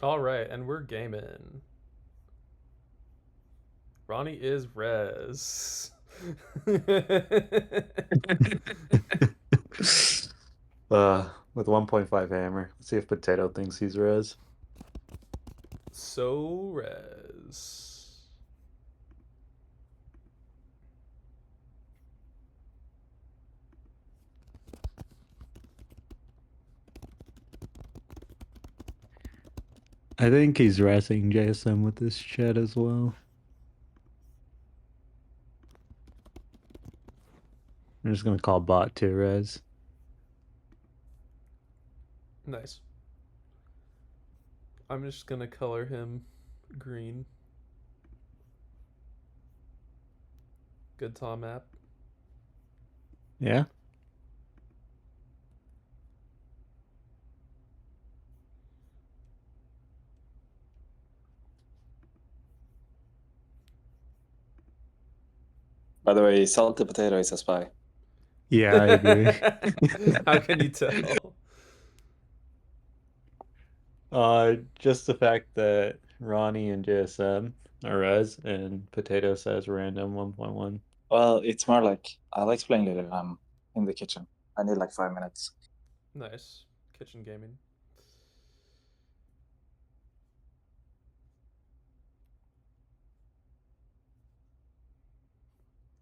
All right, and we're gaming. Ronnie is res. With 1.5 hammer. Let's see if Potato thinks he's res. So res. I think he's resing JSM with this chat as well. I'm just gonna call bot to res. Nice. I'm just gonna color him green. Good Tom app. Yeah. By the way, salty potato is a spy. Yeah, I agree. How can you tell? Just the fact that Ronnie and JSM are res and Potato says random 1.1. Well, it's more like I'll explain later. I'm in the kitchen. I need like 5 minutes. Nice. Kitchen gaming.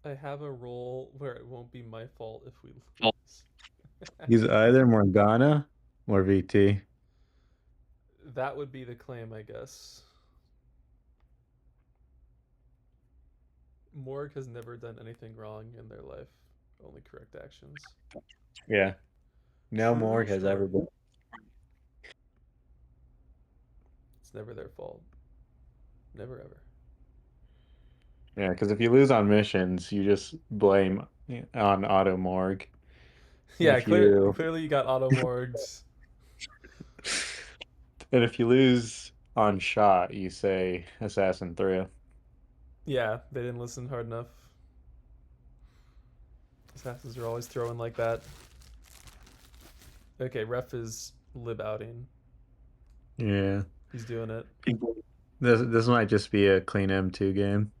I have a roll where it won't be my fault if we lose. He's either Morgana or VT. That would be the claim, I guess. Morg has never done anything wrong in their life, only correct actions. Yeah. No True Morg has ever story. been. It's never their fault. Never ever. Yeah, because if you lose on missions, you just blame on Auto Morg. Yeah, If you clearly you got auto morgs. and if you lose on shot, you say Assassin threw. Yeah, they didn't listen hard enough. Assassins are always throwing like that. Okay, ref is lib outing. Yeah. He's doing it. This might just be a clean M2 game.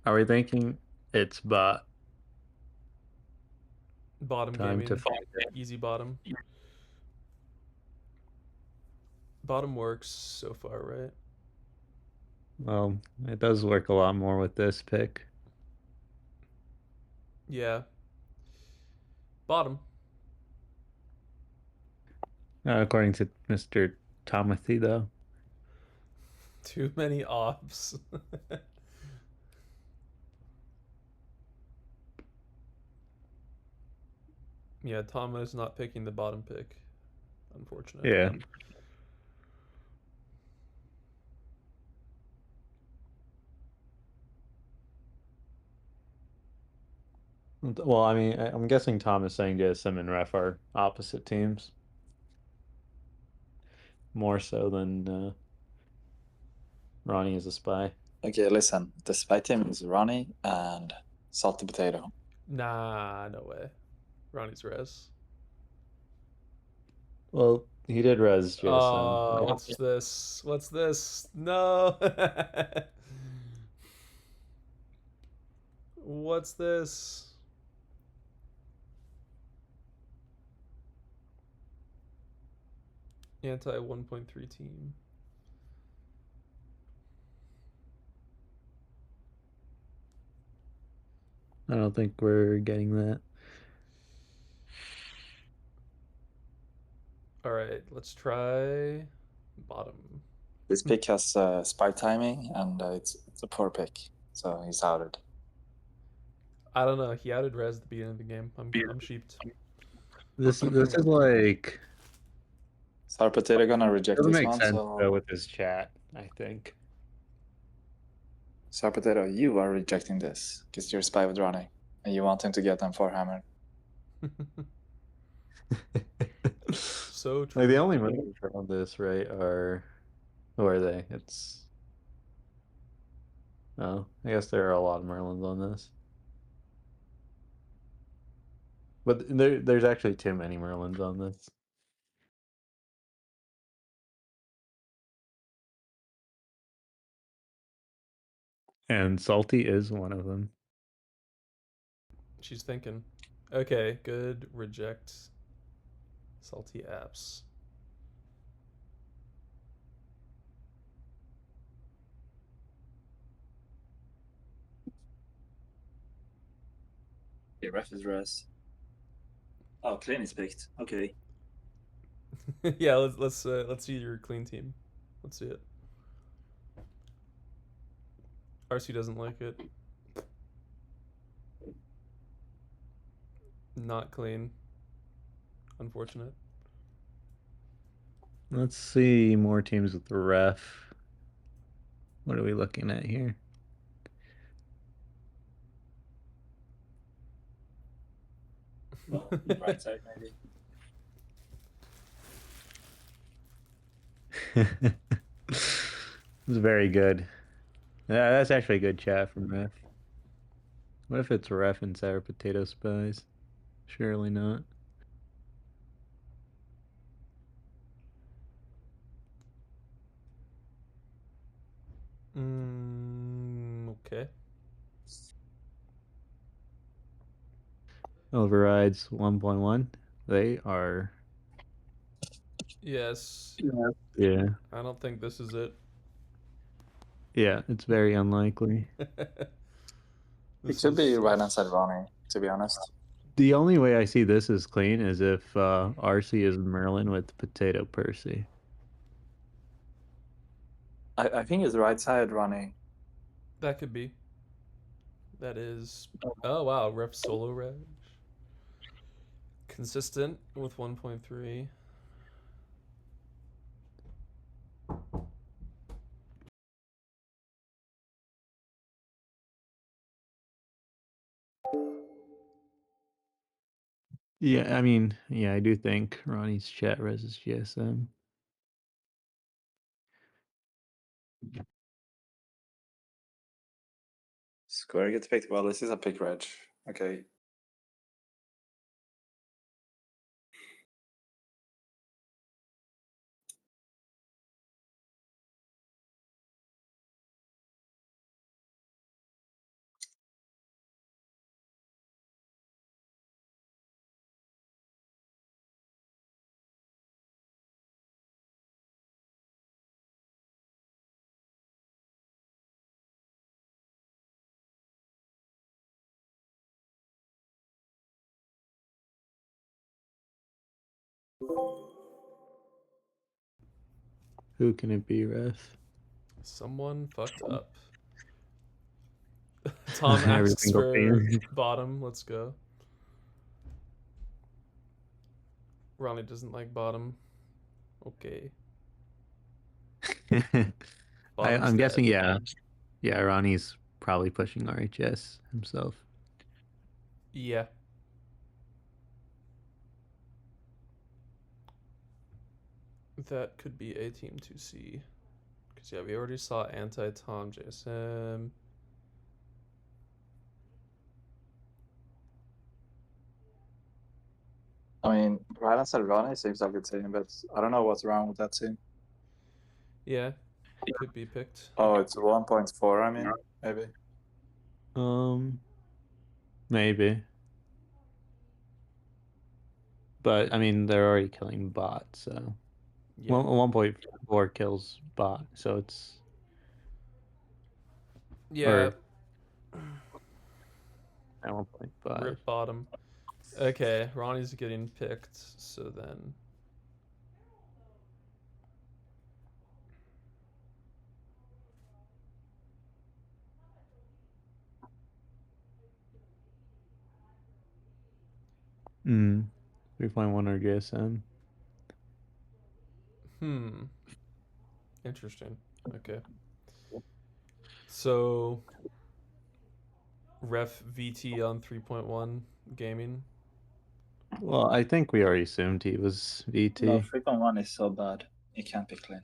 Are we thinking it's bot? Bottom Time to gaming. find it. Easy bottom. Bottom works so far, right? Well, it does work a lot more with this pick. Yeah. Bottom. According to Mr. Tomothy, though. Too many offs. Yeah, Thomas not picking the bottom pick. Unfortunate. Yeah. Well, I mean, I'm guessing Tom is saying JSM and Ref are opposite teams. More so than Ronnie is a spy. Okay, listen. The spy team is Ronnie and salty potato. Nah, no way. Ronnie's res. Well, he did res JSM. What's this? What's this? No. What's this? Anti 1.3 team. I don't think we're getting that. All right, let's try bottom. This pick has spy timing, and it's a poor pick, so he's outed. I don't know. He outed res at the beginning of the game. I'm sheeped. This is like Sour potato gonna reject doesn't this make one, sense so though with his chat, I think. Sour potato, you are rejecting this because you're a spy with Ronnie, and you want him to get them 4-hammer. So true. Like the only moves from this, right, are who are they? It's I guess there are a lot of Merlins on this. But there's actually too many Merlins on this. And Salty is one of them. She's thinking. Okay, good. Reject salty apps. The ref is res. Oh, clean is picked. Okay. Yeah, let's see your clean team. Let's see it. RC doesn't like it. Not clean. Unfortunate. Let's see more teams with the ref. What are we looking at here? Well, right side maybe. It's very good. Yeah, that's actually a good chat from ref. What if it's ref and sour potato spies? Surely not. Okay. Overrides 1.1. They are. Yes. Yeah. I don't think this is it. Yeah, it's very unlikely. It should be right hand side Ronnie, to be honest. The only way I see this as clean is if RC is Merlin with Potato Percy. I think it's right side Ronnie. That could be. That is. Oh wow, ref solo reg. Consistent with 1.3. Yeah, I mean, yeah, I do think Ronnie's chat res is GSM. Square gets picked. Well, this is a pick reg. Okay. Who can it be, ref? Someone fucked up. Tom Every asks single for team. bottom. Let's go. Ronnie doesn't like bottom. Okay. Bottom's I'm guessing, dead. yeah. Yeah, Ronnie's probably pushing RHS himself. Yeah. That could be a team to see. Because, yeah, we already saw anti-Tom JSM. I mean, right hand side Ronnie seems like a team, but I don't know what's wrong with that team. Yeah. Could be picked. Oh, it's 1.4, I mean, maybe. Maybe. But I mean, they're already killing bot, so Yeah. 1.4 kills bot, so it's Yeah. or at 1.5. Rip bottom. Okay, Ronnie's getting picked, so then. Mm. 3.1 or GSM. Interesting. Okay. So, ref VT on 3.1 gaming. Well, I think we already assumed he was VT. No, 3.1 is so bad. It can't be clean.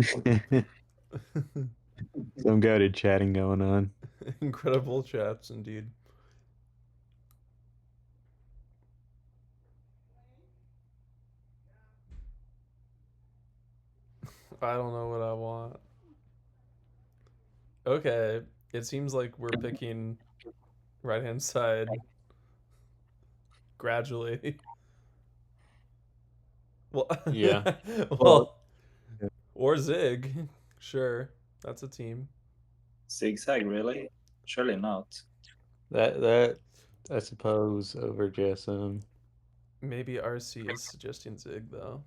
Some goated chatting going on. Incredible chats indeed. I don't know what I want. Okay, it seems like we're picking right hand side gradually. Well, Yeah. well, or Zig. Sure, that's a team. Zigzag, really? Surely not. That I suppose over JSM. Maybe RC is suggesting Zig though.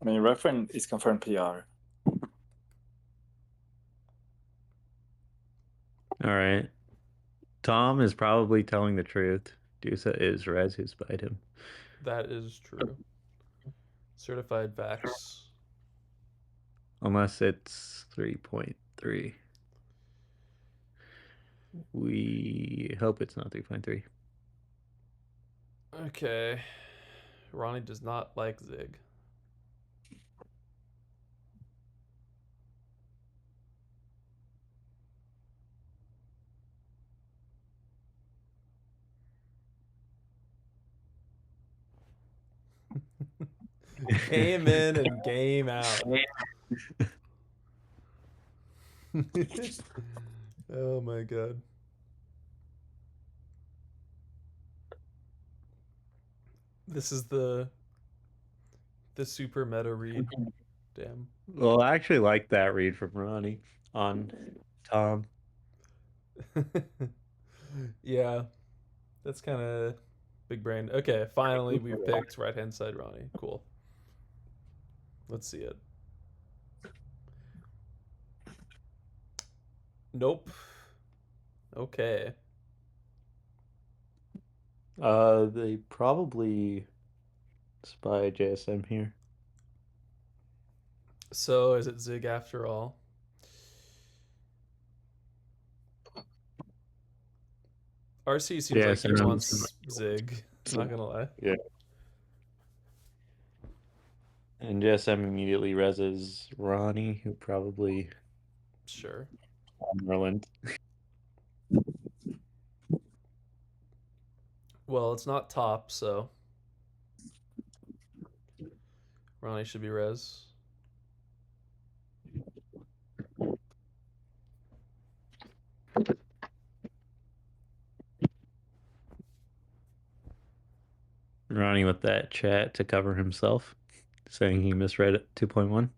I mean, Ref-Rain is confirmed PR. All right. Tom is probably telling the truth. Dusa is Rez who spied him. That is true. Certified Vax. Unless it's 3.3. We hope it's not 3.3. Okay. Ronnie does not like Zig. Game in and game out. Oh my god. This is the super meta read. Damn. Well, I actually like that read from Ronnie on Tom. Yeah. That's kind of big brain. Okay, finally we've picked right hand side Ronnie. Cool. Let's see it. Nope. Okay. They probably spy JSM here. So is it Zig after all? RC seems like he wants Zig. Not gonna lie. Yeah. And JSM immediately reses Ronnie, who probably Sure. Merlin. Well, it's not top, so Ronnie should be res. Ronnie with that chat to cover himself, saying he misread it 2.1.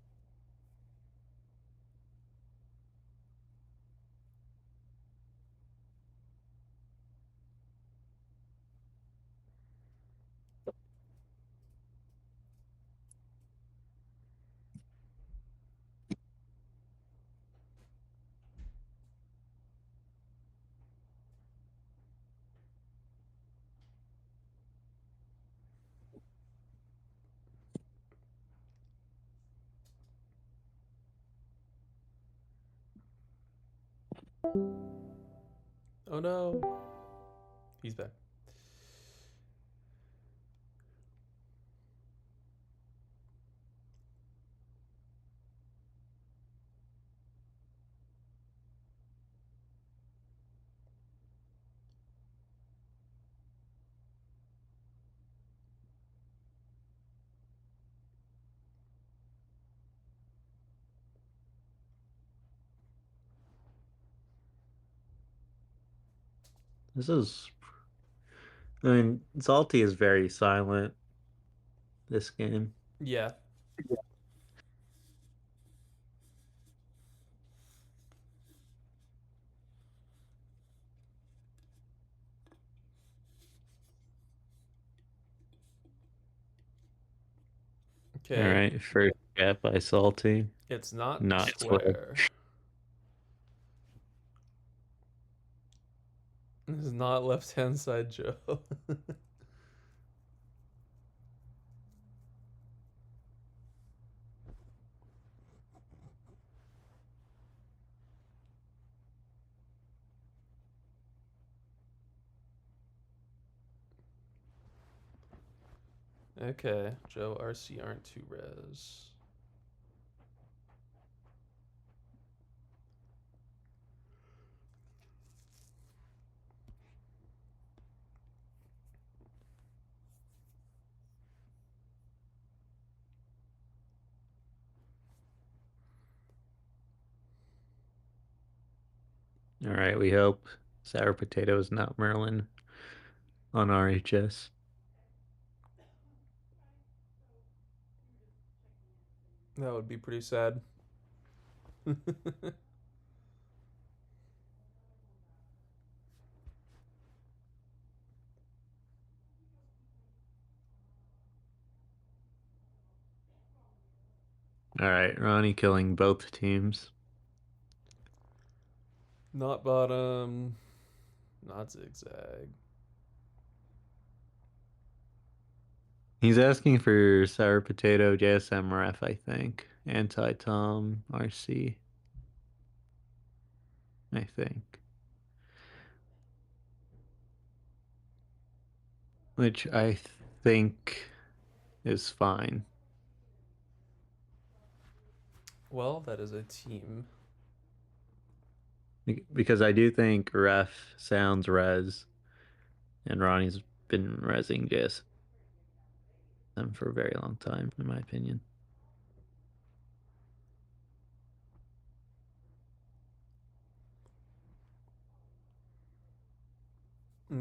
Oh no. He's back. This is, I mean, Salty is very silent this game. Yeah. Okay. All right, first gap by Salty. It's not square. square. This is not left hand side Joe. Okay, Joe, RC aren't too res. All right, we hope Sour Potato is not Merlin on RHS. That would be pretty sad. All right, Ronnie killing both teams. Not bottom, not zigzag. He's asking for Sour Potato, JSM Ref, I think. Anti-Tom, RC. I think. Which I think is fine. Well, that is a team. Because I do think Ref sounds res, and Ronnie's been resing JSM for a very long time, in my opinion.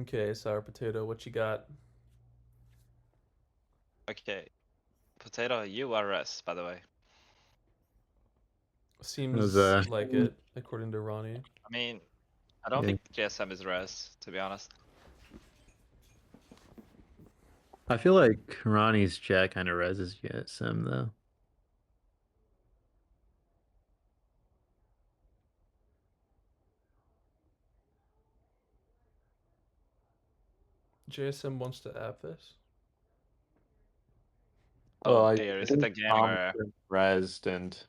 Okay, Sour Potato, what you got? Okay. Potato, you are res, by the way. Seems was, like it, according to Ronnie. I mean, I don't Yeah. think JSM is res, to be honest. I feel like Ronnie's chat kind of reses JSM, though. JSM wants to app this. Oh dear, is it a game Tom where... resed and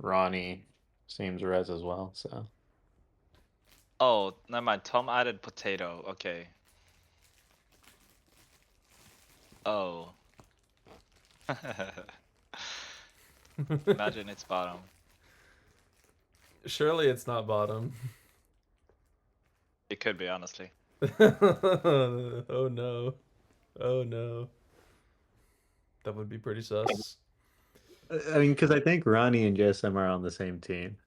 Ronnie seems res as well, so. Oh, never mind, Tom added potato, okay. Oh. Imagine it's bottom. Surely it's not bottom. It could be, honestly. Oh no. Oh no. That would be pretty sus. I mean, because I think Ronnie and JSM are on the same team.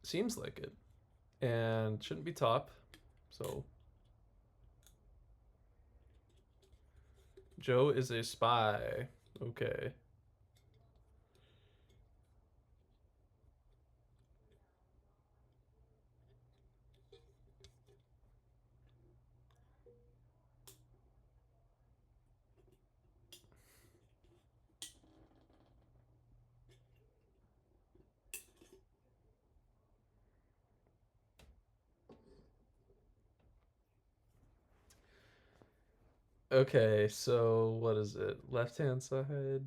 Seems like it. And shouldn't be top. So Joe is a spy. Okay. Okay, so what is it? Left hand side?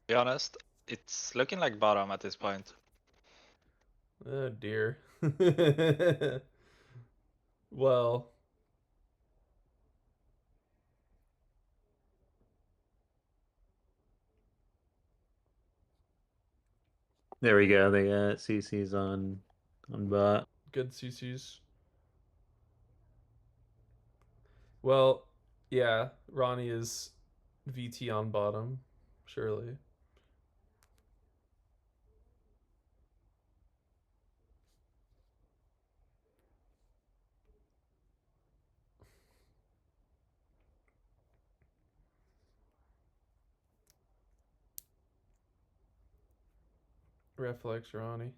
Be honest, it's looking like bottom at this point. Oh dear. Well, There we go. They got CC's on bot. good CCs. Well, yeah, Ronnie is VT on bottom, surely. Reflex Ronnie.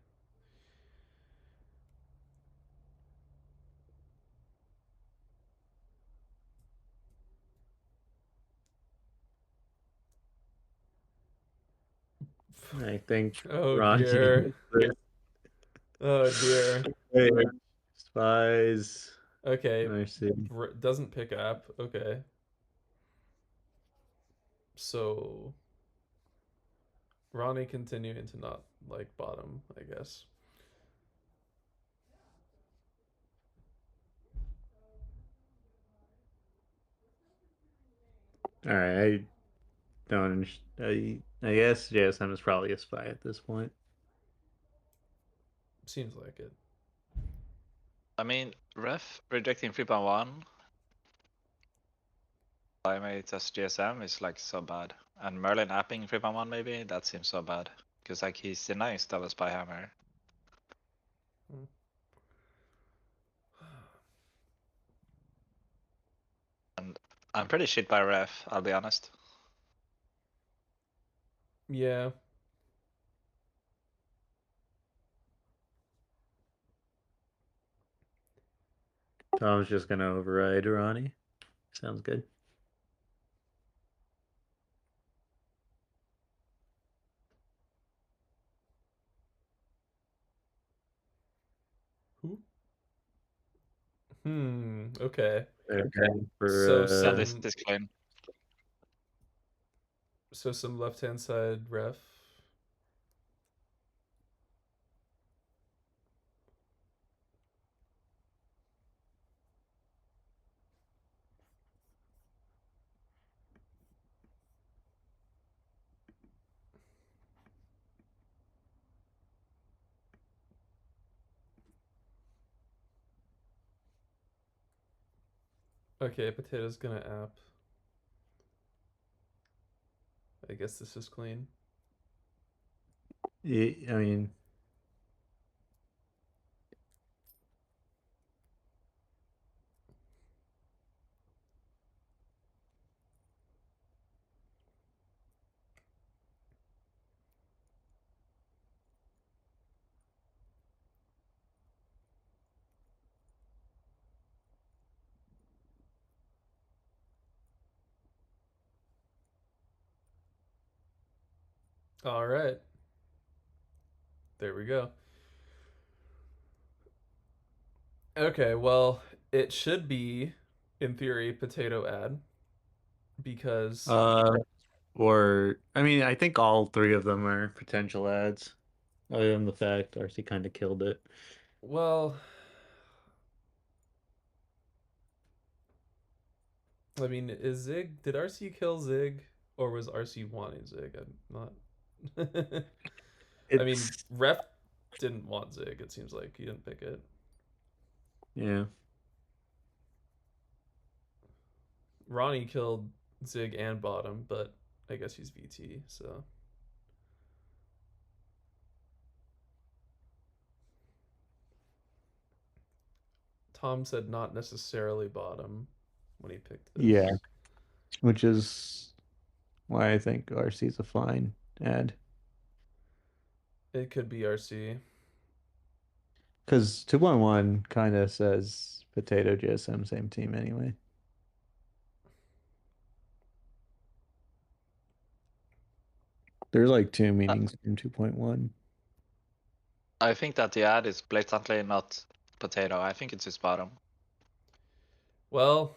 I think Oh Ronnie dear. Oh dear. spies. Okay, I see. doesn't pick app. Okay. So Ronnie continuing to not like bottom, I guess. All right, I don't understand. I guess JSM is probably a spy at this point. Seems like it. I mean, ref rejecting 3.1 Primate as GSM is like so bad. And Merlin apping 3.1 maybe? That seems so bad. Because like he's denying stuff as by hammer. And I'm pretty shit by ref, I'll be honest. Yeah. Tom's just gonna override Ronnie. Sounds good. Who? Okay. Okay. For So Yeah, some this clean. so some left hand side ref. Okay, Potato's gonna app. I guess this is clean. I mean, All right. There we go. Okay, well, it should be, in theory, potato ad because or I mean, I think all three of them are potential ads. Other than the fact RC kind of killed it. well, I mean, is Zig? Did RC kill Zig, or was RC wanting Zig? I'm not. I mean, It's Ref didn't want Zig. It seems like he didn't pick it. yeah. Ronnie killed Zig and Bottom, but I guess he's VT, so. Tom said not necessarily Bottom when he picked this. Yeah. Which is why I think RC is a fine ad. It could be RC. Because 2.1 kind of says potato GSM, same team anyway. There's like two meanings in 2.1. I think that the ad is blatantly not potato. I think it's his bottom. Well,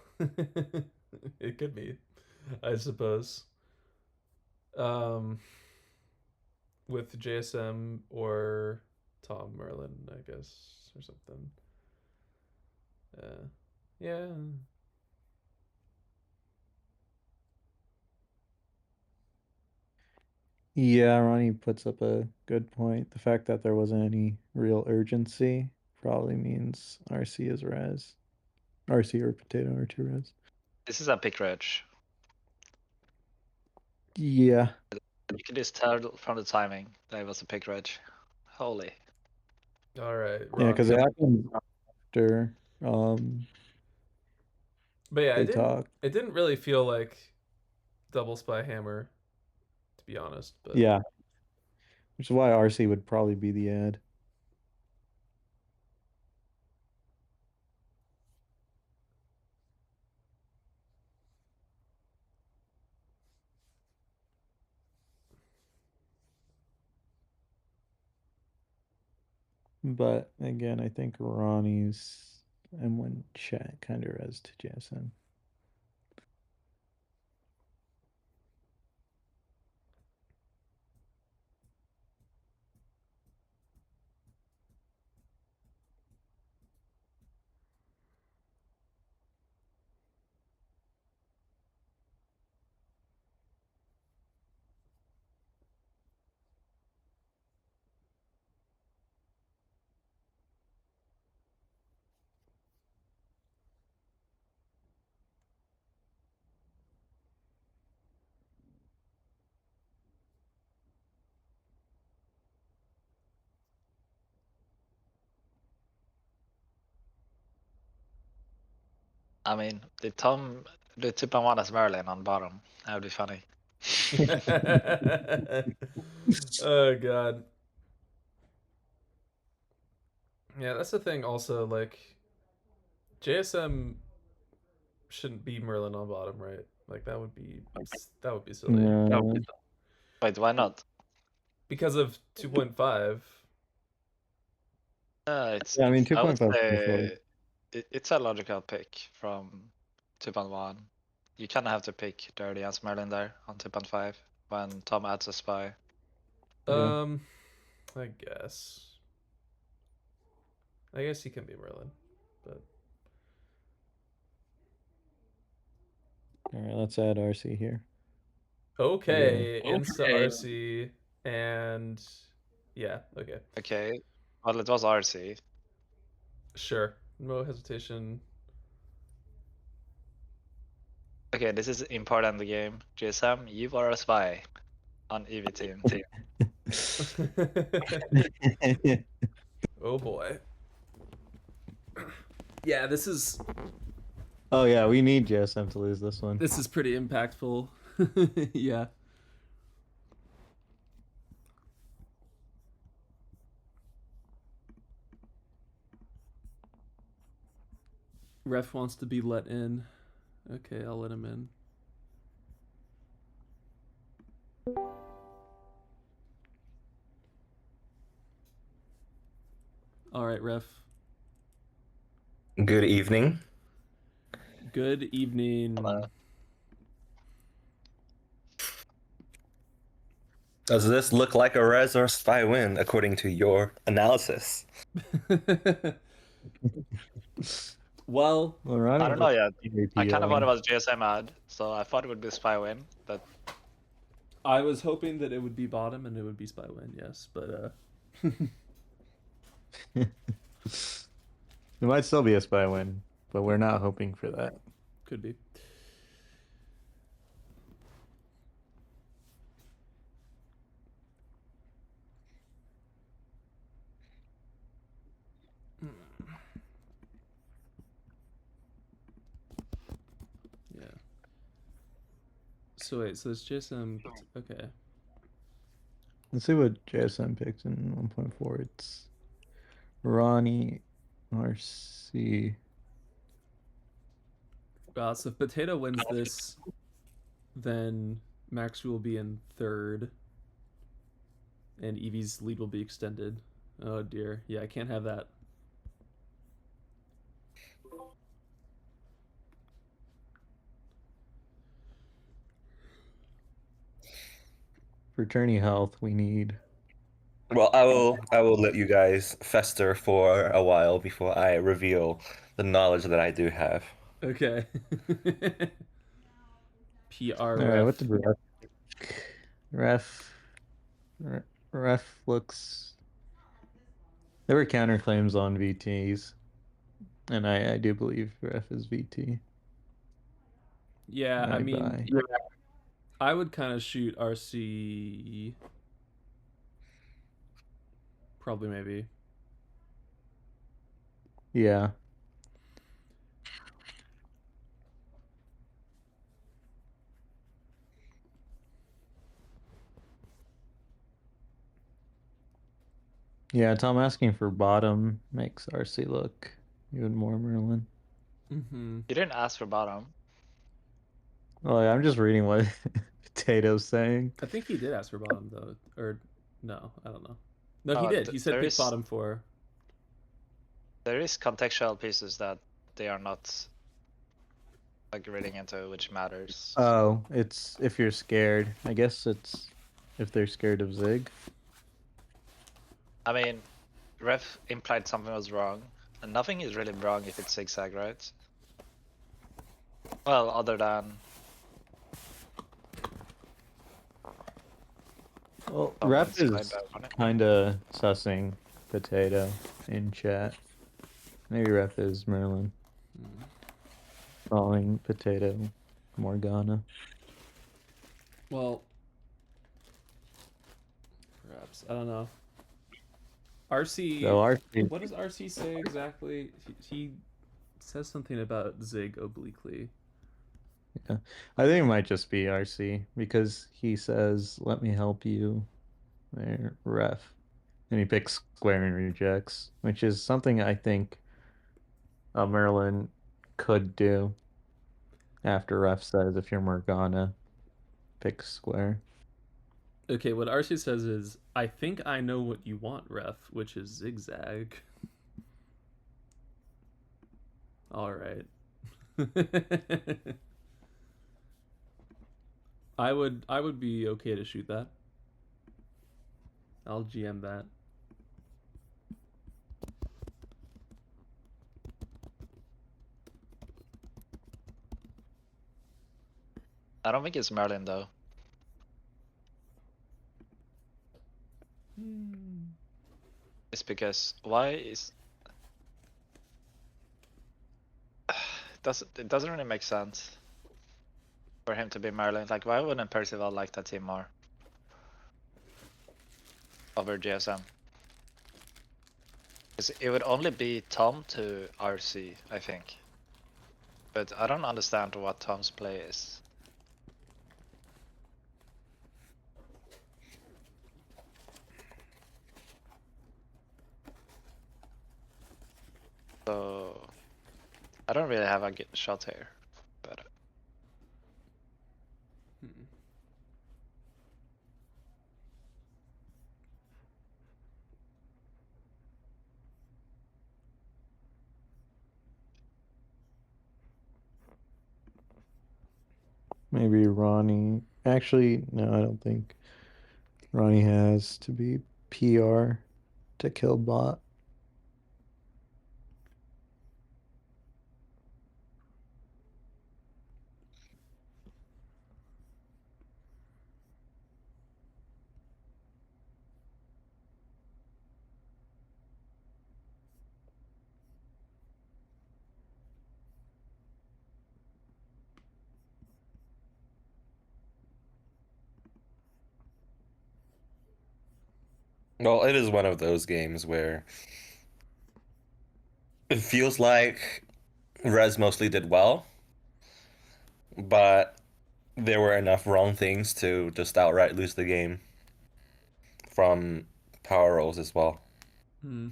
it could be, I suppose. With JSM or Tom Merlin, I guess, or something. Yeah. Yeah, Ronnie puts up a good point. The fact that there wasn't any real urgency probably means RC is res. RC or potato are two res. This is a pick reg. Yeah. You can just tell from the timing that it was a pick reg. Holy. All right. Yeah, because it Ronnie. happened after But yeah, they talked. it didn't really feel like double spy hammer, to be honest. But Yeah. Which is why RC would probably be the ad. But again, I think Ronnie's M1 chat kind of res to JSM. I mean, did Tom do 2.1 as Merlin on bottom? That would be funny. Oh god. Yeah, that's the thing also, like JSM shouldn't be Merlin on bottom, right? Like that would be silly. No. Wait, why not? Because of 2.5. It's. Yeah, I mean, I would 2.5 say it's a logical pick from 2.1. You kind of have to pick Dirty as Merlin there on 2.5 when Tom adds a spy. Yeah. I guess. I guess he can be Merlin, but All right, let's add RC here. okay, insta RC and yeah, okay, Okay. Well, it was RC. sure, no hesitation. Okay, this is important in the game. JSM, you are a spy on EV team. Oh boy. Yeah, this is Oh yeah, we need JSM to lose this one. pretty impactful. Yeah. Ref wants to be let in. Okay, I'll let him in. All right, Ref. Good evening. Good evening. Hello. Does this look like a res or spy win according to your analysis? Well, Ronnie I don't know yet. MVP I kind of thought it going. was JSM ad, so I thought it would be spy win, but I was hoping that it would be bottom and it would be spy win, yes, but It might still be a spy win, but we're not hoping for that. could be. Yeah. So wait, so it's JSM. Okay. Let's see what JSM picked in 1.4. It's Ronnie, RC. So if Potato wins this, then Max will be in third, and Evie's lead will be extended. Oh dear. Yeah, I can't have that. For tourney health, we need. Well, I will let you guys fester for a while before I reveal the knowledge that I do have. Okay. PR All ref. right, what did ref looks. There were counterclaims on VTs, and I do believe ref is VT. Yeah, I mean, buy. I would kind of shoot RC. Probably, maybe. Yeah. Yeah, Tom asking for bottom makes RC look even more Merlin. Mm-hmm. you didn't ask for bottom. Well, yeah, I'm just reading what Potato's saying. I think he did ask for bottom though, or no, I don't know. No, he Oh, did. He said there pick is- bottom for. There is contextual pieces that they are not like reading into, which matters. Oh, it's if you're scared. I guess it's if they're scared of Zig. I mean, Ref implied something was wrong, and nothing is really wrong if it's zigzag, right? Well, other than Well, someone's Ref going is back on it. kind of sussing potato in chat. Maybe Ref is Merlin. Calling potato Morgana. Well, perhaps. I don't know. RC. So RC. What does RC say exactly? He says something about Zig obliquely. Yeah. I think it might just be RC because he says, "Let me help you." There, Ref. And he picks square and rejects, which is something I think Merlin could do after Ref says, if you're Morgana, pick square. Okay, what RC says is, I think I know what you want, Ref, which is zigzag. Alright. I would be okay to shoot that. I'll GM that. I don't think it's Merlin though. It's because why is it doesn't really make sense for him to be Merlin. Like, why wouldn't Percival like that team more over GSM? Because it would only be Tom to RC, I think. But I don't understand what Tom's play is. So I don't really have a good shot here, but Maybe Ronnie. Actually, no, I don't think Ronnie has to be PR to kill bot. Well, it is one of those games where it feels like Res mostly did well, but there were enough wrong things to just outright lose the game from power rolls as well. Hmm.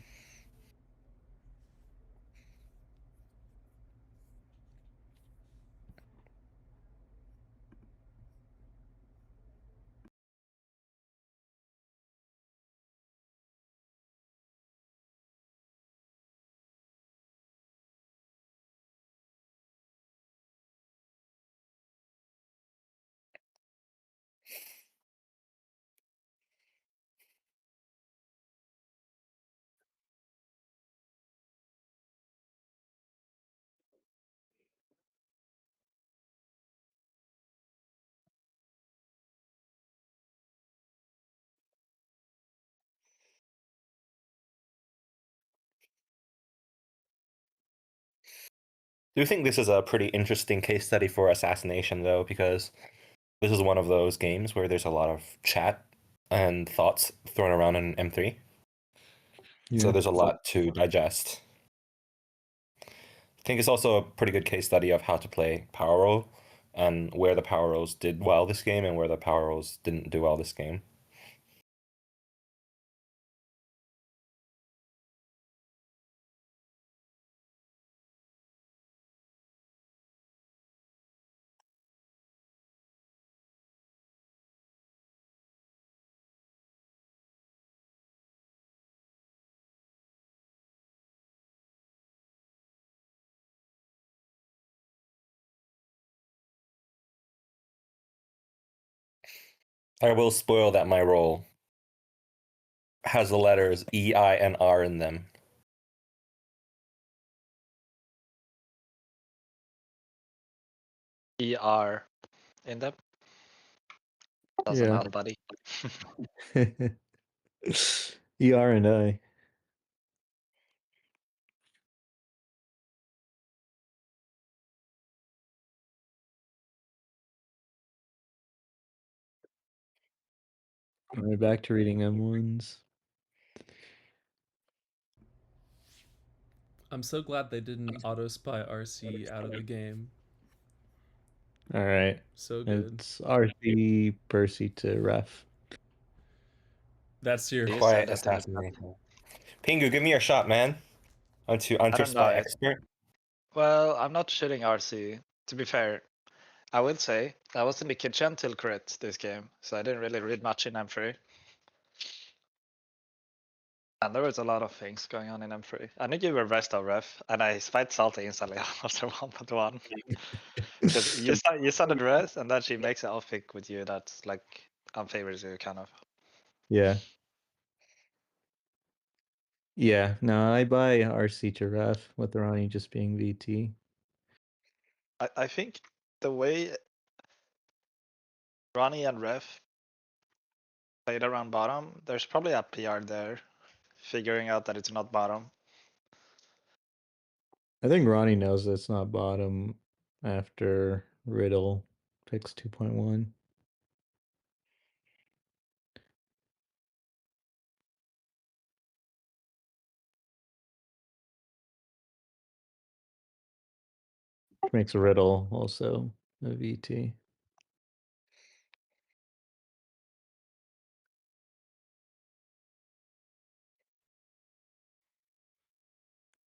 Do you think this is a pretty interesting case study for assassination, though? Because this is one of those games where there's a lot of chat and thoughts thrown around in M3. So there's a lot to digest. I think it's also a pretty good case study of how to play power roll and where the power rolls did well this game and where the power rolls didn't do well this game. I will spoil that my roll has the letters E, I, and R in them. ER in them. Doesn't Yeah. help, buddy. ER and I. We're back to reading M1s. I'm so glad they didn't auto spy RC out of the game. All right. So good. It's RC Percy to Ref. That's your You Quiet said it in the chat. assassination. Pingu, give me a shot, man. Aren't you don't know spy yet. expert? Well, I'm not shooting RC. To be fair, I will say I was in the kitchen till crit this game, so I didn't really read much in M3. And there was a lot of things going on in M3. I knew you were rest of ref, and I spied Salty instantly after 1.1. Because you sounded rest, and then she makes an off pick with you that's like unfavors you, kind of. Yeah. Yeah. No, I buy RC to Ref with Ronnie just being VT. I think the way Ronnie and Ref played around bottom, there's probably a PR there, figuring out that it's not bottom. I think Ronnie knows that it's not bottom after Riddle picks 2.1. Which makes Riddle also a VT.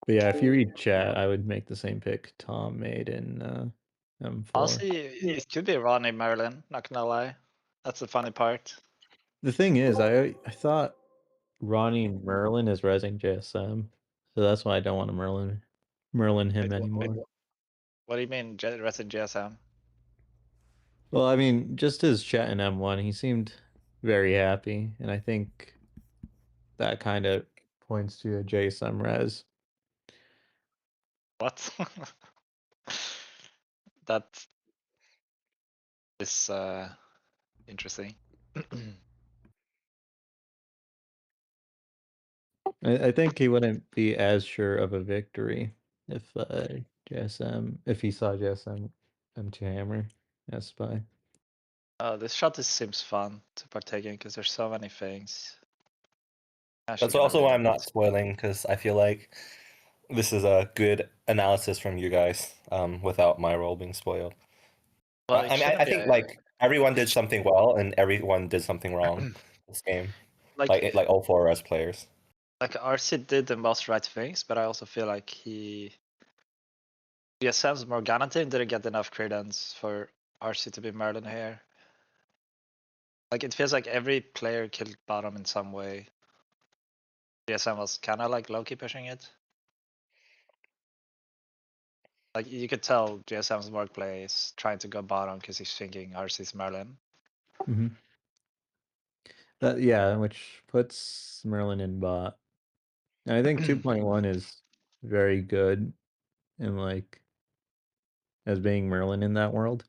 But yeah, if you read chat, I would make the same pick Tom made in M4. Honestly, it could be Ronnie Merlin, not gonna lie. That's the funny part. The thing is, I thought Ronnie Merlin is resing JSM, so that's why I don't want to Merlin him Wait, anymore. what do you mean, rest in GSM? Well, I mean, just his chat in M1, he seemed very happy, and I think that kind of points to a JSM res. What? That is interesting. I think he wouldn't be as sure of a victory if if he saw JSM M2 Hammer as spy. This shot seems fun to partake in because there's so many things. That's also why I'm not spoiling, because I feel like this is a good analysis from you guys, without my role being spoiled. Well, I mean, I think like everyone did something well and everyone did something wrong this game. Like all four of us players. Like RC did the most right things, but I also feel like GSM's Morgana team didn't get enough credence for RC to be Merlin here. Like it feels like every player killed bottom in some way. GSM was kind of like low-key pushing it. Like you could tell GSM's workplay is trying to go bottom because he's thinking RC's Merlin. Mm-hmm. Yeah, which puts Merlin in bot. And I think 2.1 is very good in like as being Merlin in that world.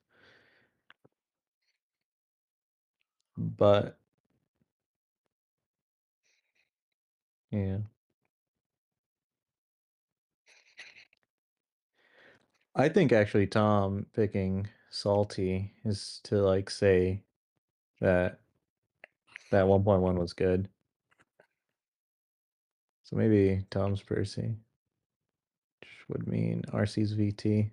But yeah. I think actually Tom picking Salty is to like say that 1.1 was good. So maybe Tom's Percy, which would mean RC's VT.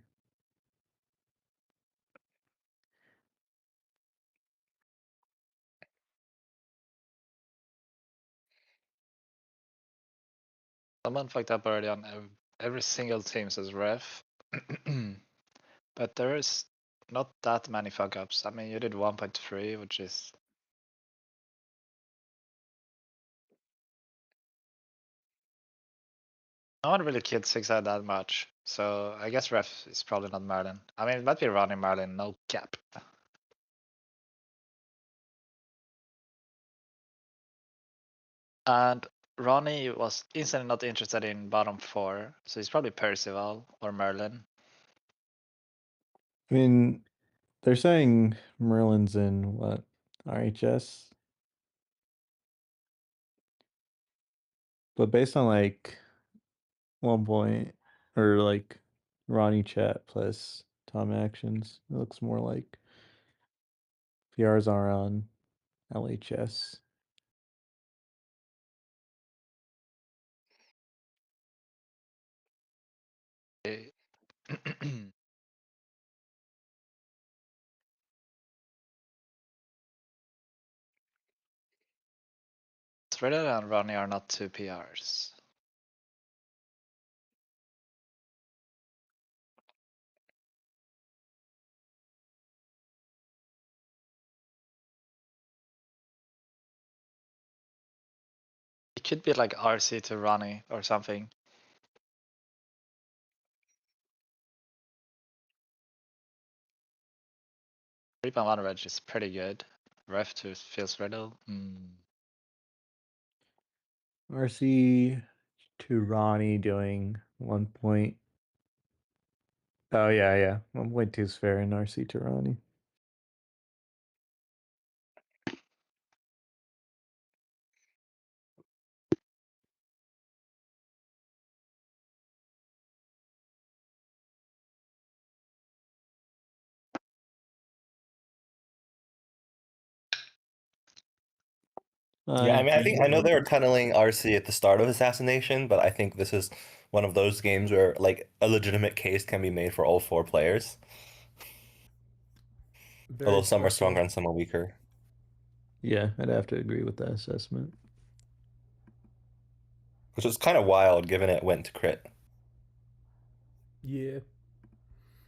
Someone fucked up already on every single team says ref. But there is not that many fuck ups. I mean, you did 1.3, which is. No one really killed 6-eye that much. So I guess ref is probably not Merlin. I mean, it might be Ronnie Merlin, no cap. And Ronnie was instantly not interested in bottom 4, so he's probably Percival or Merlin. I mean, they're saying Merlin's in what? RHS? But based on like 1 point or like Ronnie chat plus Tom actions, it looks more like PRs are on LHS. Riddle and Ronnie are not 2 PRs. It could be like RC to Ronnie or something. 3.1 reg is pretty good. Ref to FeelsRiddle. RC to Ronnie doing 1 point. Oh yeah. 1.2 is fair in RC to Ronnie. Yeah, I mean, I know they were tunneling RC at the start of Assassination, but I think this is one of those games where like a legitimate case can be made for all 4 players. Very Although some are possible. stronger and some are weaker. Yeah, I'd have to agree with that assessment. Which is kind of wild given it went to crit. Yeah,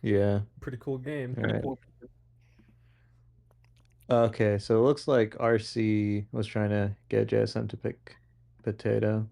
Yeah. pretty cool game. All right. Okay, so it looks like RC was trying to get JSM to pick potato.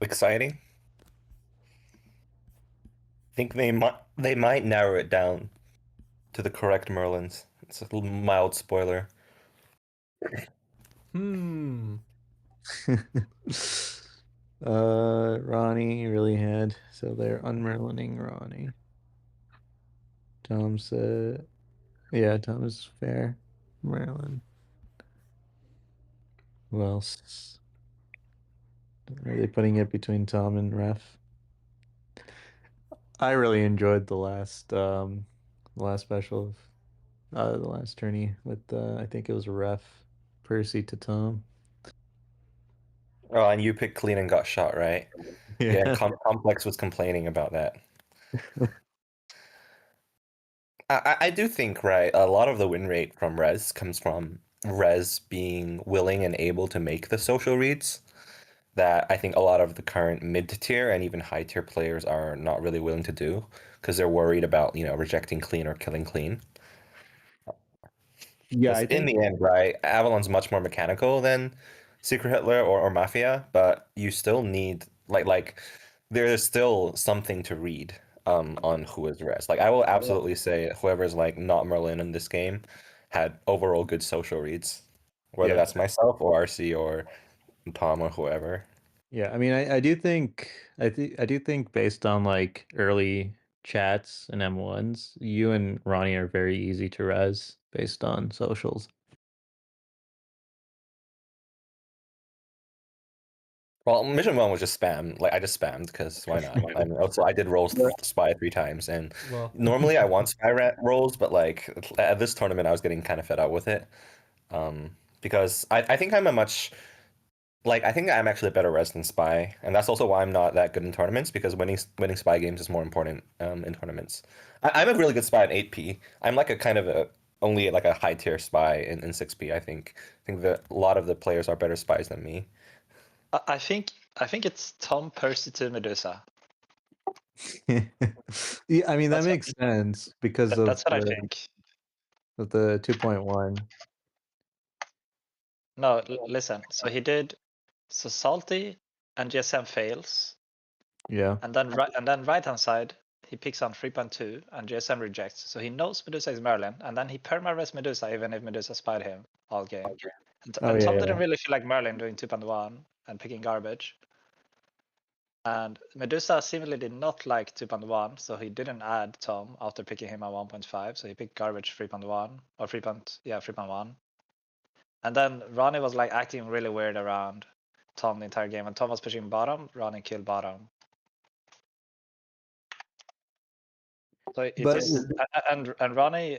Exciting. I think they might narrow it down to the correct Merlins. It's a little mild spoiler. Ronnie really had, so they're unmerlining Ronnie. Tom said, yeah, Tom is fair. Merlin. Who else? Are they putting it between Tom and Ref? I really enjoyed the last special of the last tourney with I think it was Ref, Percy to Tom. Oh, and you picked clean and got shot, right? Yeah, Complex was complaining about that. I do think, right, a lot of the win rate from Rez comes from Rez being willing and able to make the social reads that I think a lot of the current mid-tier and even high-tier players are not really willing to do because they're worried about, rejecting clean or killing clean. Yeah, I In think the end, right, Avalon's much more mechanical than Secret Hitler or Mafia, but you still need like there is still something to read. on who is res. Like I will absolutely say whoever's like not Merlin in this game had overall good social reads, whether Yeah. that's myself or RC or Tom or whoever. Yeah, I mean, I do think I do think based on like early chats and M1s, you and Ronnie are very easy to res based on socials. Well, mission 1 was just spam. Like I just spammed because why not? And also I did rolls spy 3 times, and Well, normally I want spy rolls, but like at this tournament I was getting kind of fed up with it, because I think I'm a much like I think I'm actually a better res than spy, and that's also why I'm not that good in tournaments, because winning spy games is more important in tournaments. I'm a really good spy at 8P. I'm like a kind of a only like a high tier spy in 6P. I think that a lot of the players are better spies than me. I think it's Tom Percy to Medusa. Yeah, I mean that That's makes sense because of That's what I think. the 2.1. No, listen. So he did so salty and GSM fails, Yeah. and then right hand side he picks on 3.2 and GSM rejects. So he knows Medusa is Merlin, and then he perma-res Medusa even if Medusa spied him all game. And, Oh, and Tom yeah, didn't yeah. really feel like Merlin doing 2.1 and picking garbage. And Medusa seemingly did not like 2.1, so he didn't add Tom after picking him at 1.5. So he picked garbage 3.1 or 3.1. And then Ronnie was like acting really weird around Tom the entire game. And Tom was pushing bottom, Ronnie killed bottom. So it But- is, and Ronnie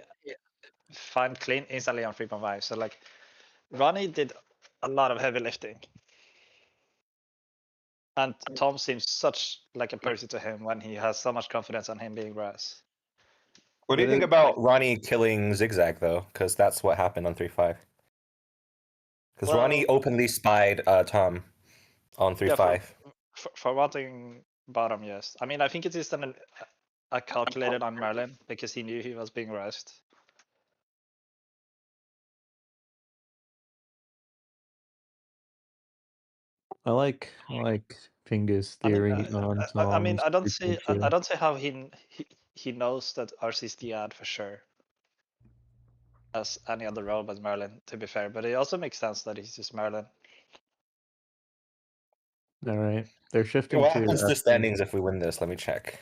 found clean instantly on 3.5. So like Ronnie did a lot of heavy lifting. And Tom seems such like a Percy to him when he has so much confidence on him being res. What do you But think it- about Ronnie killing Zigzag though? Because that's what happened on 3.5. Because Well- Ronnie openly spied Tom on 3.5. For wanting bottom, yes. I mean, I think it is then a calculated on Merlin because he knew he was being resed. I like Fingus theory on Tom. I mean, I don't It's see true. I don't see how he knows that RC's the ad for sure. As any other role but Merlin, to be fair. But it also makes sense that he's just Merlin. All right, they're shifting What to happens to FC. standings if we win this? Let me check.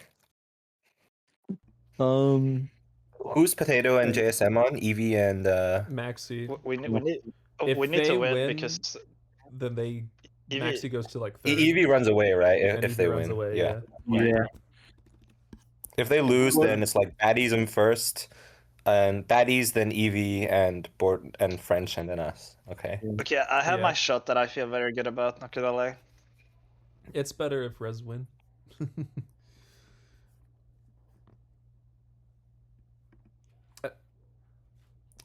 Who's Potato and JSM on? Evie and Maxi. We need If we need they to win win, because then they Evie- Maxi goes to like third. Evie runs away, right? and If Evie they runs win, away, yeah. Yeah. If they lose, then it's like Baddies in first, and Baddies, then Evie and Bort and French, and then us. Okay. Okay, I have Yeah. my shot that I feel very good about, not gonna lie. It's better if Res win.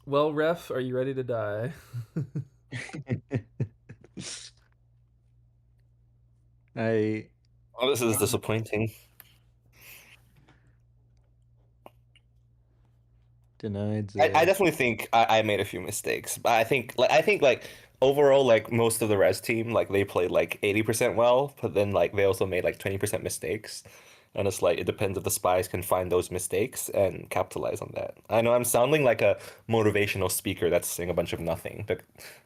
Well, Ref, are you ready to die? Oh, this is disappointing. Denied. I definitely think I made a few mistakes, but I think like overall, like most of the res team, like they played like 80% well, but then like they also made like 20% mistakes, and it's like it depends if the spies can find those mistakes and capitalize on that. I know I'm sounding like a motivational speaker that's saying a bunch of nothing, but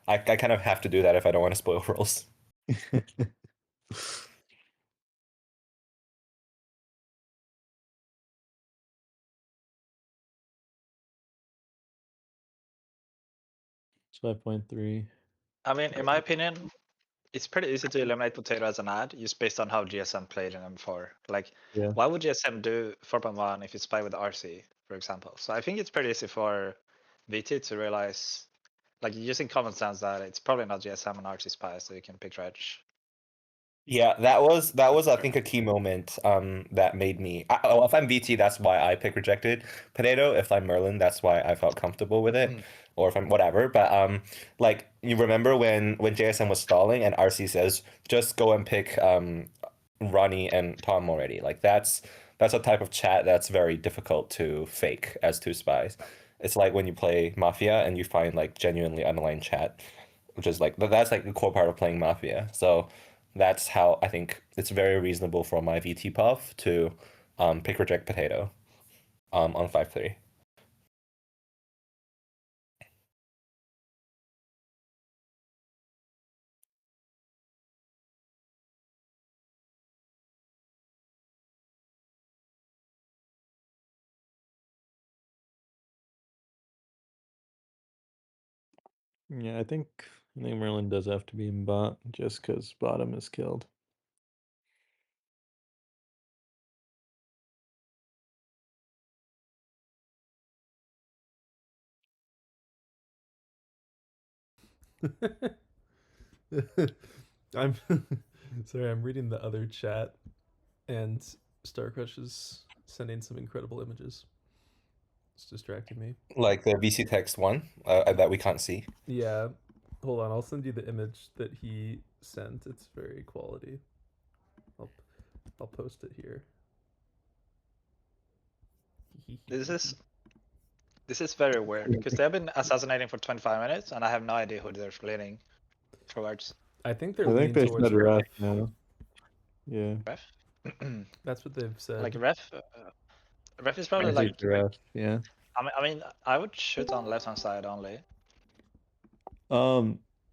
I kind of have to do that if I don't want to spoil rolls. It's 5.3. I mean, in my opinion, it's pretty easy to eliminate Potato as an ad just based on how GSM played in M4. Like, Yeah. why would GSM do 4.1 if it's spy with RC, for example? So I think it's pretty easy for VT to realize, like, using common sense, that it's probably not GSM and RC spy, so you can pick Reg. Yeah, that was I think a key moment that made me if I'm VT, that's why I pick rejected Potato. If I'm Merlin, that's why I felt comfortable with it. Or if I'm whatever. But like you remember when JSM was stalling and RC says just go and pick Ronnie and Tom already. Like that's a type of chat that's very difficult to fake as two spies. It's like when you play Mafia and you find like genuinely unaligned chat, which is like that's like the core part of playing Mafia. So that's how I think it's very reasonable for my VT puff to pick reject potato on 5-3. Yeah, I think Merlin does have to be in bot just because bottom is killed. I'm sorry, I'm reading the other chat, and Starcrush is sending some incredible images. It's distracting me. Like the VC text one that we can't see. Yeah, hold on, I'll send you the image that he sent. It's very quality. I'll post it here. This is very weird because they've been assassinating for 25 minutes and I have no idea who they're leaning towards. I think they're I leaning think they towards said Ref now. Yeah. Ref? That's what they've said. Like Ref? Ref is probably I like. think Ref, yeah. I mean, I would shoot on left hand side only.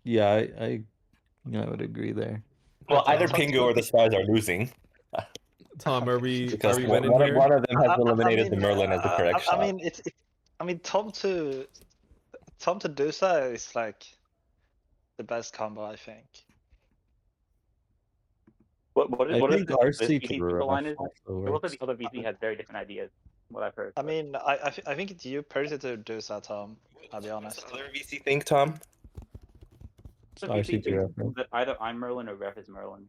Yeah, I would agree there. Well, either Pingu or the Spies are losing. Tom, are we Because winning one, here? one of them has eliminated I mean, the Merlin as the correct shot. I mean, Tom to Dusa is like the best combo, I think. What I is think this RC VC to people line Ref is? also It looks like works. the other VC has very different ideas. What I've heard. I mean, I think it's you Percy to Dusa, Tom. I'll be honest. What's the other VC think, Tom? The RC VC to thinks Ref. that either I'm Merlin or Ref is Merlin.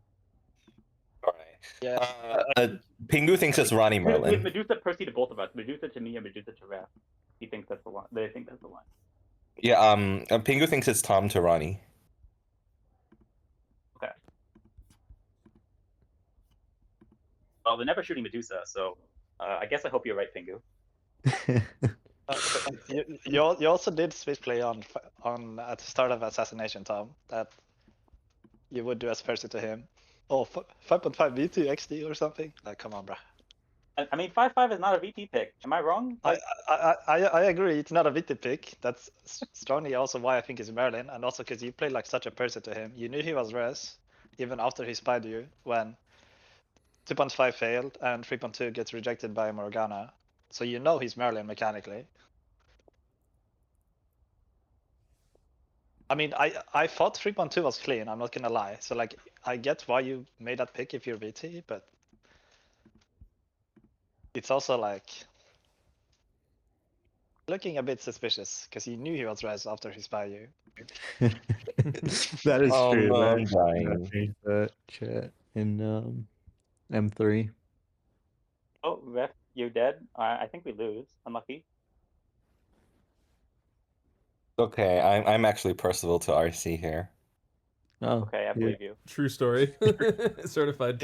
Alright. Yeah. Pingu thinks it's Ronnie With Merlin. Medusa Percy to both of us. Medusa to me and Medusa to Ref. He thinks that's the line. They think that's the line. Yeah, Pingu thinks it's Tom to Ronnie. Okay. Well, they're never shooting Medusa, so I guess I hope you're right, Pingu. You also did switch play on at the start of Assassination, Tom. That you would do as Percy to him. Oh, 5.5 V2 XD or something? Like, come on, bro. I mean, 5-5 is not a VT pick. Am I wrong? Like, I agree. It's not a VT pick. That's strongly also why I think it's Merlin, and also because you played like such a Percy to him. You knew he was res even after he spied you when 2.5 failed and 3.2 gets rejected by Morgana. So you know he's Merlin mechanically. I mean, I thought 3.2 was clean, I'm not gonna lie. So like, I get why you made that pick if you're VT, but it's also like looking a bit suspicious because you knew he was res after he spied you. That is Oh, true. no, That I'm actually dying. changed that chat in M3. oh, Ref, you're dead. I think we lose. Unlucky. Okay, I'm actually Percival to RC here. Oh, Okay, I yeah. believe you. True story. Certified.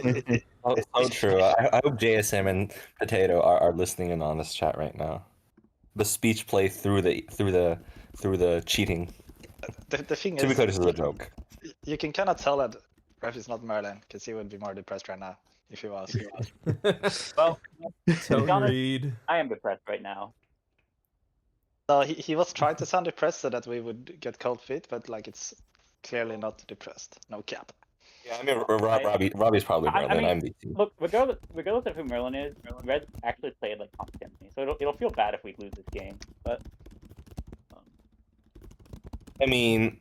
So true. I hope JSM and Potato are listening in on this chat right now. The speech play through the cheating. The thing To be is, clear, this is a joke. you can kind of tell that Ref is not Merlin because he would be more depressed right now if he was. Well, Tone honest- read. I am depressed right now. No, he was trying to sound depressed so that we would get cold feet, but like it's clearly not depressed. No cap. Yeah, I mean, Robbie's probably I Merlin. mean, I'm VT. Look, regardless of who Merlin is, Red actually played like competently, so it'll feel bad if we lose this game. But I mean,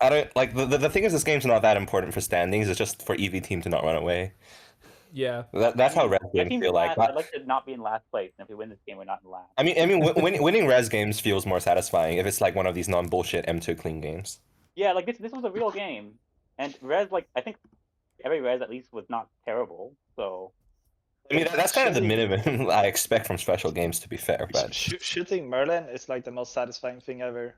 I don't like the thing is this game's not that important for standings. It's just for EV team to not run away. Yeah. That's how res my games team's feel like. last. I'd like to not be in last place, and if we win this game, we're not in last. I mean, winning res games feels more satisfying if it's like one of these non-bullshit M2 clean games. Yeah, like this was a real game, and Res, like I think every Res at least was not terrible. So I mean, that's kind of the minimum I expect from special games, to be fair. But Shooting Merlin is like the most satisfying thing ever.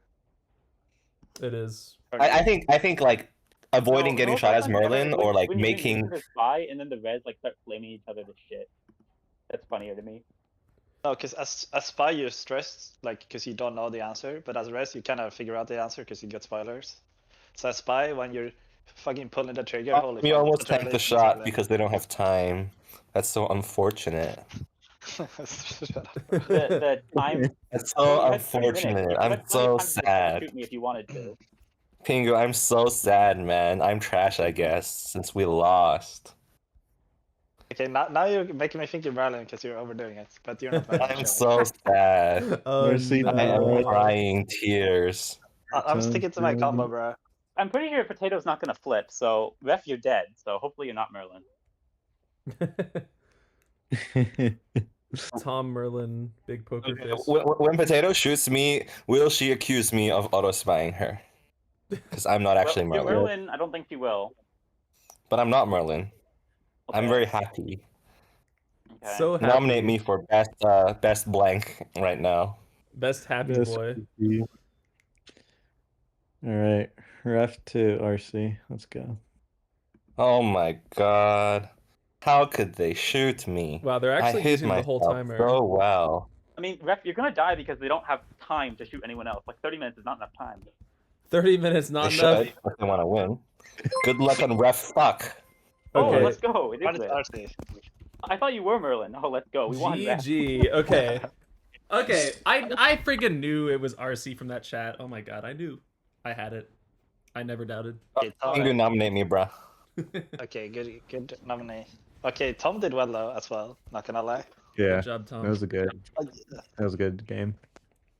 It is. I think like avoiding getting shot as Merlin or like when making. you spy and then the Res like start flaming each other to shit. That's funnier to me. No, because as spy you're stressed, like because you don't know the answer, but as res you kind of figure out the answer because you get spoilers. So as spy, when you're fucking pulling the trigger, holy We fuck, almost literally tanked the it's shot Merlin. because they don't have time. That's so unfortunate. Shut up. The time. It's Well, so you had 30 minutes. unfortunate. You I'm had plenty of so time to sad. shoot me if you wanted to. Pingu, I'm so sad, man. I'm trash, I guess, since we lost. Okay, now you're making me think you're Merlin because you're overdoing it, but you're not Merlin. I'm so sad. Oh Mercy, no. I am no. crying tears. I'm sticking to my combo, bro. I'm pretty sure Potato's not gonna flip, so Ref, you're dead. So hopefully you're not Merlin. Tom Merlin, big poker face. When Potato shoots me, will she accuse me of auto spying her? Because I'm not actually Well, if Merlin. you're Merlin, I don't think she will. But I'm not Merlin. I'm Okay. very happy. Okay. So happy. Nominate me for best blank right now. Best happy Yes. boy. All right, Ref to RC. Let's go. Oh my god. How could they shoot me? Wow, they're I actually hit using the whole myself timer. so well. I mean, Ref, you're gonna die because they don't have time to shoot anyone else. Like 30 minutes is not enough time. 30 minutes, not They enough. should if they want to win. Good luck on ref fuck. Oh, Okay. let's go. It What is is this. RC? I thought you were Merlin. Oh, let's go. We won. Ref. GG. Okay. Okay. I freaking knew it was RC from that chat. Oh my god, I knew. I had it. I never doubted. Okay, Tom, Pingu, nominate me, bruh. okay, good nominee. Okay, Tom did well though as well. Not gonna lie. Yeah, Good job, Tom. that was a good game.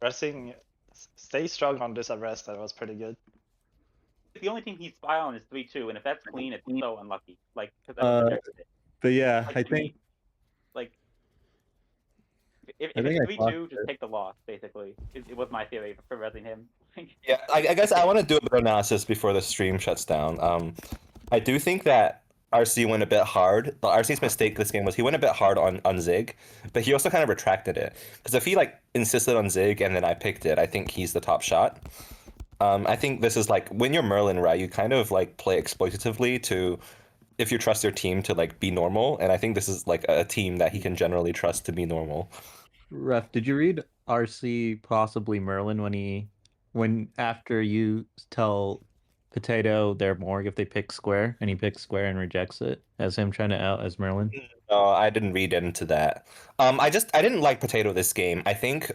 Resting, stay strong on this arrest. That was pretty good. The only team he's spy on is 3-2, and if that's clean, it's so unlucky. Like, because Uh, I rejected it. But yeah, Like, I to me, think like, if I think it's I 3-2, just lost it. take the loss. Basically, it was my theory for resing him. Yeah, I guess I want to do a bit of analysis before the stream shuts down. I do think that RC went a bit hard. The RC's mistake this game was he went a bit hard on Zig, but he also kind of retracted it. Because if he like insisted on Zig and then I picked it, I think he's the top shot. I think this is like when you're Merlin, right? You kind of like play exploitatively to if you trust your team to like be normal, and I think this is like a team that he can generally trust to be normal. Ref, did you read RC possibly Merlin when after you tell Potato their morgue if they pick square and he picks square and rejects it as him trying to out as Merlin? No, I didn't read into that. I didn't like Potato this game. I think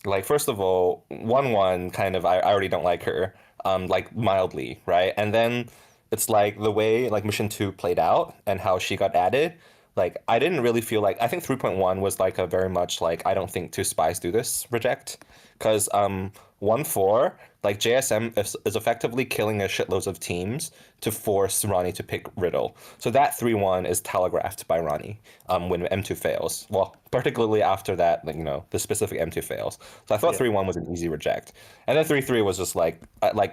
like first of all, 1-1 kind of I already don't like her. Like mildly, right? And then it's like the way like mission 2 played out and how she got added. Like I didn't really feel like I think 3.1 was like a very much like I don't think two spies do this reject. Because 1-4, like JSM is effectively killing a shitloads of teams to force Ronnie to pick Riddle. So that 3-1 is telegraphed by Ronnie when M2 fails. Well, particularly after that, like, you know, the specific M2 fails. So I thought 3-1 was an easy reject. And then 3-3 was just like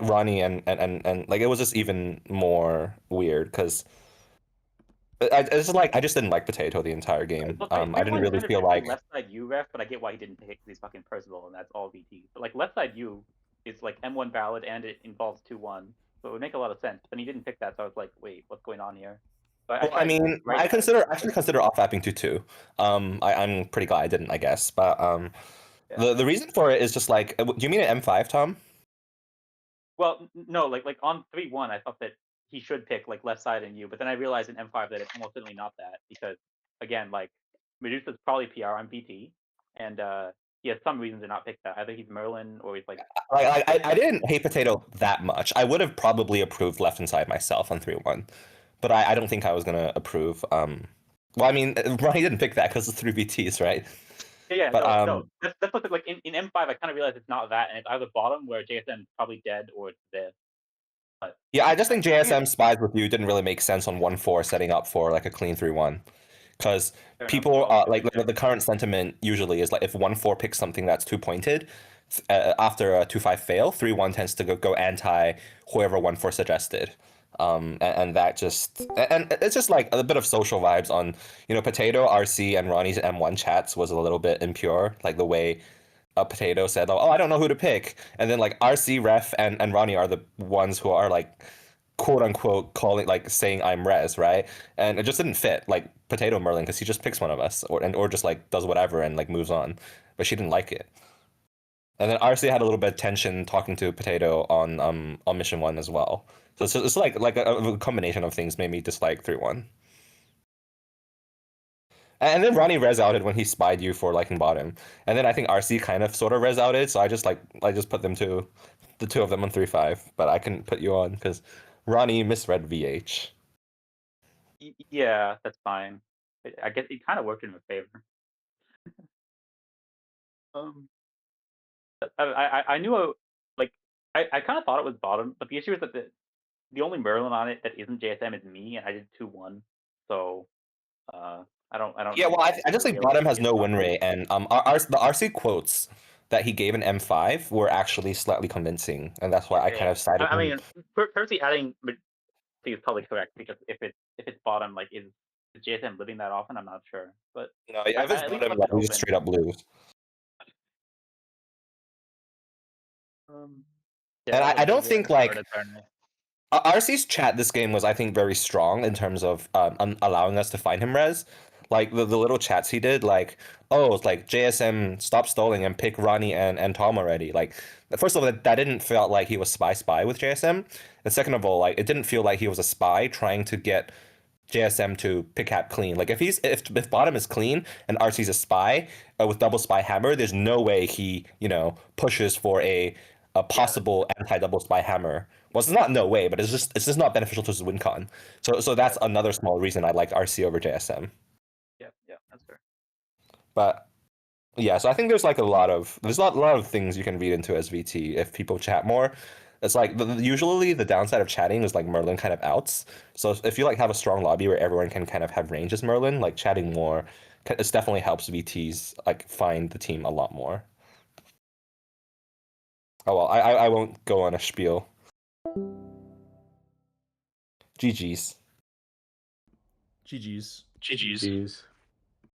Ronnie and like it was just even more weird because I just didn't like Potato the entire game. I didn't really feel like left side U Ref, but I get why he didn't pick these fucking Percival, and that's all VT. But like left side U is like M1 valid and it involves 2-1, so it would make a lot of sense. But he didn't pick that, so I was like, wait, what's going on here? But I mean, I actually consider off mapping 2-2. I'm pretty glad I didn't, I guess. But the reason for it is just like, do you mean an M5, Tom? Well, no, like on 3-1, I thought that he should pick like left side and U, but then I realized in M5 that it's almost certainly not that because again, like Medusa's probably PR on BT, and he has some reason to not pick that. Either he's Merlin or he's like. I didn't hate Potato that much. I would have probably approved left inside myself on 3-1, but I don't think I was gonna approve. Well, I mean, Ronnie didn't pick that because it's 3 BTs, right? Yeah, but, no. That's what like in M5 I kind of realized it's not that, and it's either bottom where JSM's probably dead or it's this. But, yeah, I just think JSM spies with you didn't really make sense on 1-4 setting up for like a clean 3-1. Because people like the current sentiment usually is like if 1-4 picks something that's 2-pointed, after a 2-5 fail, 3-1 tends to go anti whoever 1-4 suggested. And that just and it's just like a bit of social vibes on, you know, Potato, RC, and Ronnie's M1 chats was a little bit impure, like the way Potato said, "Oh, I don't know who to pick," and then like RC, Ref, and Ronnie are the ones who are like quote unquote calling like saying I'm Rez, right? And it just didn't fit like Potato Merlin because he just picks one of us or just like does whatever and like moves on, but she didn't like it. And then RC had a little bit of tension talking to Potato on mission 1 as well. So it's like a combination of things made me dislike 3-1. And then Ronnie res outed when he spied you for liking bottom. And then I think RC kind of sort of res outed, so I just put them the two of them on 3-5, but I couldn't put you on because Ronnie misread VH. Yeah, that's fine. I guess it kind of worked in my favor. I knew I kind of thought it was bottom, but the issue is that the only Merlin on it that isn't JSM is me, and I did 2-1. So I don't Yeah, know. well, I just think Really bottom has it's no not- win rate, and the RC quotes that he gave in M5 were actually slightly convincing, and that's why I kind of sided. I mean, personally, adding is probably correct because if it's bottom, like is JSM living that often? I'm not sure, but no, yeah, if it's at least bottom, left it we just open. straight up lose. And I don't think like RC's chat this game was, I think, very strong in terms of allowing us to find him res. Like the little chats he did, like, oh, it's like JSM stop stalling and pick Ronnie and Tom already. Like, first of all, that didn't feel like he was spy with JSM, and second of all, like it didn't feel like he was a spy trying to get JSM to pick up clean. Like if bottom is clean and RC's a spy with double spy hammer, there's no way he pushes for a possible anti-double spy hammer. Well, it's not no way, but it's just not beneficial to his win con. So that's another small reason I like RC over JSM. Yeah, that's fair. But yeah, so I think there's a lot of things you can read into as VT if people chat more. It's like usually the downside of chatting is like Merlin kind of outs. So if you have a strong lobby where everyone can kind of have range as Merlin, like chatting more, it definitely helps VTs find the team a lot more. Oh well, I won't go on a spiel. GG's. GG's. GG's.